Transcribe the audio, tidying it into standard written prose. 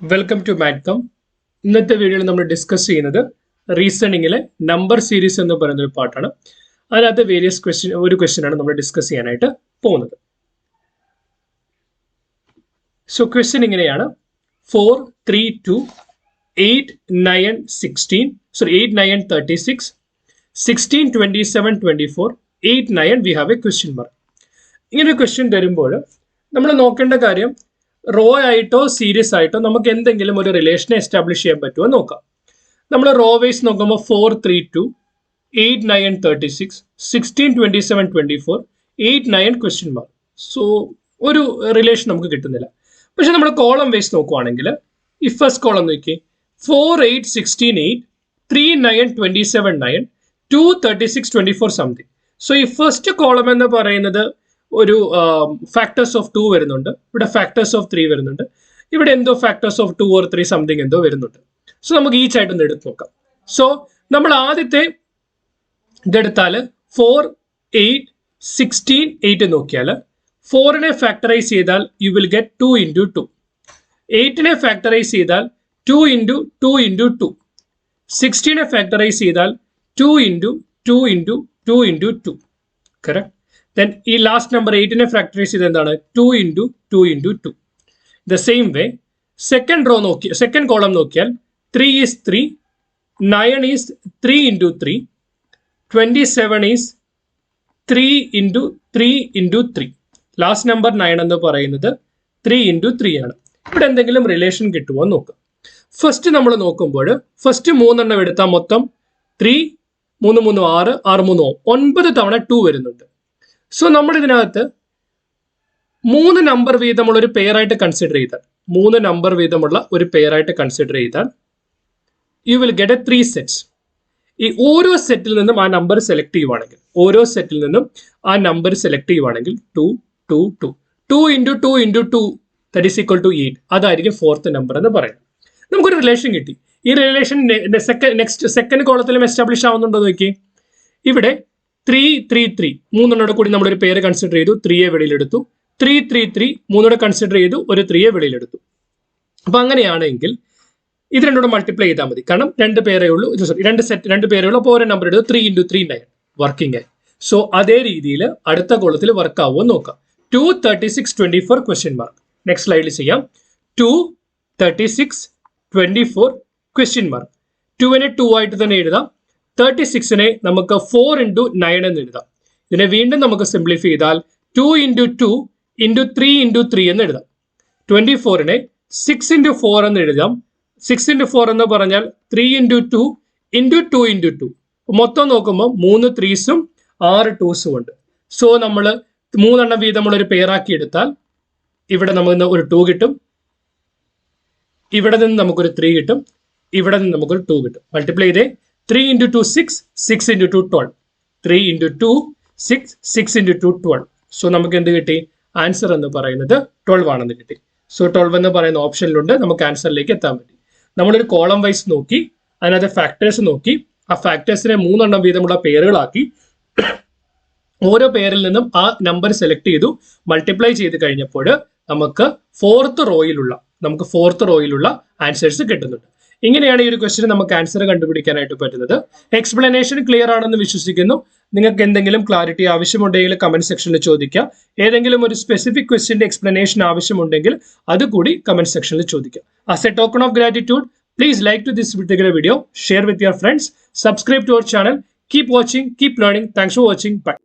Welcome to മാറ്റ്കം. ഇന്നത്തെ വീഡിയോയിൽ നമ്മൾ ഡിസ്കസ് ചെയ്യുന്നത് റീസണിങ്ങിലെ നമ്പർ സീരീസ് എന്ന് പറയുന്ന ഒരു പാർട്ടാണ്. അതിനകത്ത് വേരിയസ് ക്വസ്റ്റ്യൻ ആണ് നമ്മൾ ഡിസ്കസ് ചെയ്യാനായിട്ട് പോകുന്നത്. സോ ക്വസ്റ്റ്യൻ ഇങ്ങനെയാണ്: 4, 3, 2, 8, 9, 16, 8, 9, 36, 16, 27, 24, 8, 9 we have a question mark. ഇങ്ങനെ ഒരു ക്വസ്റ്റ്യൻ തരുമ്പോൾ നമ്മൾ നോക്കേണ്ട കാര്യം, റോ ആയിട്ടോ സീരീസ് ആയിട്ടോ നമുക്ക് എന്തെങ്കിലും ഒരു റിലേഷനെ എസ്റ്റാബ്ലിഷ് ചെയ്യാൻ പറ്റുമോ നോക്കാം. നമ്മൾ റോ വൈസ് നോക്കുമ്പോൾ 4, 3, 2, 8, 9, 36, 16, 27, 24, 8, 9 ക്വസ്റ്റ്യൻ മാർക്ക്. സോ ഒരു റിലേഷൻ നമുക്ക് കിട്ടുന്നില്ല. പക്ഷെ നമ്മൾ കോളം വൈസ് നോക്കുവാണെങ്കിൽ ഈ ഫസ്റ്റ് കോളം നോക്കി 4, 8, 16, 8, 3, 9, 27, 9, 2, 36, 24 സംതിങ്. സോ ഈ ഫസ്റ്റ് കോളം എന്ന് പറയുന്നത് ഒരു ഫാക്ടേഴ്സ് ഓഫ് 2 വരുന്നുണ്ട്, ഇവിടെ ഫാക്ടേഴ്സ് ഓഫ് 3 വരുന്നുണ്ട്, ഇവിടെ എന്തോ ഫാക്ടേഴ്സ് ഓഫ് 2 or 3 സംതിങ് എന്തോ വരുന്നുണ്ട്. സോ നമുക്ക് ഈച്ച് ആയിട്ടൊന്ന് എടുത്ത് നോക്കാം. സോ നമ്മൾ ആദ്യത്തെ ഇതെടുത്താൽ 4, 8, 16, 8 നോക്കിയാൽ 4നെ ഫാക്ടറൈസ് ചെയ്താൽ യു വിൽ ഗെറ്റ് 2 into 2. 8നെ ഫാക്ടറൈസ് ചെയ്താൽ 2 into 2 into 2. 16നെ ഫാക്ടറൈസ് ചെയ്താൽ 2 into 2 into 2 into 2. Correct. Then ഈ ലാസ്റ്റ് നമ്പർ 8നെ ഫാക്ടറൈസ് ചെയ്ത് എന്താണ് 2 into 2 into 2. The same way second column നോക്കിയാൽ 3 is 3, 9 is 3 into 3, 27 is 3 into 3 into 3. Last number 9 എന്ന് പറയുന്നത് 3 into 3 ആണ്. ഇവിടെ എന്തെങ്കിലും റിലേഷൻ കിട്ടുമോ എന്ന് നോക്കാം. ഫസ്റ്റ് നമ്മൾ നോക്കുമ്പോൾ ഫസ്റ്റ് 3 എണ്ണം എടുത്താൽ മൊത്തം 3, 3, 3, 6, 6, 3, 9 തവണ 2 വരുന്നുണ്ട്. സോ നമ്മൾ ഇതിനകത്ത് 3 നമ്പർ വീതമുള്ള ഒരു പെയറായിട്ട് കൺസിഡർ ചെയ്താൽ, 3 നമ്പർ വീതമുള്ള ഒരു പെയറായിട്ട് കൺസിഡർ ചെയ്താൽ you will get A 3 sets. ഈ ഓരോ സെറ്റിൽ നിന്നും ആ നമ്പർ സെലക്ട് ചെയ്യുവാണെങ്കിൽ 2, 2, 2, 2 into 2 into 2 that is equal to 8. അതായിരിക്കും ഫോർത്ത് നമ്പർ എന്ന് പറയുന്നത്. നമുക്കൊരു റിലേഷൻ കിട്ടി. ഈ റിലേഷൻ സെക്കൻഡ് കോളത്തിലും എസ്റ്റാബ്ലിഷ് ആവുന്നുണ്ടോ നോക്കി. ഇവിടെ 3, 3, 3 മൂന്നെണ്ണോടെ കൂടി നമ്മളൊരു പേര് കൺസിഡർ ചെയ്തു, 3യെ വെളിയിലെടുത്തു. 3, 3, 3 മൂന്നോടെ കൺസിഡർ ചെയ്തു, ഒരു 3യെ വെളിയിലെടുത്തു. അപ്പൊ അങ്ങനെയാണെങ്കിൽ ഇത് രണ്ടോടെ മൾട്ടിപ്ലൈ ചെയ്താൽ മതി. കാരണം രണ്ട് പേരേ ഉള്ളൂ, രണ്ട് പേരേ ഉള്ളൂ. അപ്പോൾ ഓരോ നമ്പർ എടുത്തു 3 into 3, 9 വർക്കിംഗ് ആയി. സോ അതേ രീതിയിൽ അടുത്ത കോളത്തിൽ വർക്ക് ആവുമോ നോക്കാം. 2, 36, 24 ക്വസ്റ്റ്യൻ മാർക്ക്. നെക്സ്റ്റ് സ്ലൈഡിൽ ചെയ്യാം. 2, 36, 24 ക്വസ്റ്റ്യൻ മാർക്ക്. 2നെ 2 ആയിട്ട് തന്നെ എഴുതാം. 36നെ നമുക്ക് 4 into 9 എന്ന് എഴുതാം. ഇതിനെ വീണ്ടും നമുക്ക് സിംപ്ലിഫൈ ചെയ്താൽ 2 into 2 into 3 into 3 എന്ന് എഴുതാം. 24നെ 6 into 4 എന്ന് എഴുതാം. 6 into 4 എന്ന് പറഞ്ഞാൽ 3 into 2 into 2 into 2. മൊത്തം നോക്കുമ്പോൾ 3 3സും 6 2സും ഉണ്ട്. സോ നമ്മൾ 3 എണ്ണം വീതമുള്ള ഒരു പെയറാക്കി എടുത്താൽ ഇവിടെ നമുക്ക് ഒരു 2 കിട്ടും, ഇവിടെ നിന്ന് നമുക്കൊരു 3 കിട്ടും, ഇവിടെ നിന്ന് നമുക്കൊരു 2 കിട്ടും. മൾട്ടിപ്ലൈ ചെയ്തേ. 3 into 2 6, 6 into 2 12, 3 into 2 6, 6 into 2 12. So നമുക്ക് എന്ത് കിട്ടി? ആൻസർ എന്ന് പറയുന്നത് 12 ആണെന്ന് കിട്ടി. സോ 12 എന്ന് പറയുന്ന ഓപ്ഷനിലുണ്ട്. നമുക്ക് ആൻസറിലേക്ക് എത്താൻ പറ്റി. നമ്മളൊരു കോളം വൈസ് നോക്കി, അതിനകത്ത് ഫാക്ടേഴ്സ് നോക്കി, ആ ഫാക്ടേഴ്സിനെ 3 എണ്ണം വീതമുള്ള പേരുകളാക്കി, ഓരോ പേരിൽ നിന്നും ആ നമ്പർ സെലക്ട് ചെയ്തു, മൾട്ടിപ്ലൈ ചെയ്ത് കഴിഞ്ഞപ്പോൾ നമുക്ക് ഫോർത്ത് റോയിലുള്ള ആൻസേഴ്സ് കിട്ടുന്നുണ്ട്. ഇങ്ങനെയാണ് ഈ ഒരു ക്വസ്റ്റിന് നമുക്ക് ആൻസർ കണ്ടുപിടിക്കാനായിട്ട് പറ്റുന്നത്. എക്സ്പ്ലനേഷൻ ക്ലിയർ ആണെന്ന് വിശ്വസിക്കുന്നു. നിങ്ങൾക്ക് എന്തെങ്കിലും ക്ലാരിറ്റി ആവശ്യമുണ്ടെങ്കിൽ കമന്റ് സെക്ഷനിൽ ചോദിക്കാം. ഏതെങ്കിലും ഒരു സ്പെസിഫിക് ക്വസ്റ്റിന്റെ എക്സ്പ്ലനേഷൻ ആവശ്യമുണ്ടെങ്കിൽ അതുകൂടി കമന്റ് സെക്ഷനിൽ ചോദിക്കാം. As A token of gratitude, please like to this particular video, share with your friends, subscribe to our channel, keep watching, keep learning. Thanks for watching. Bye.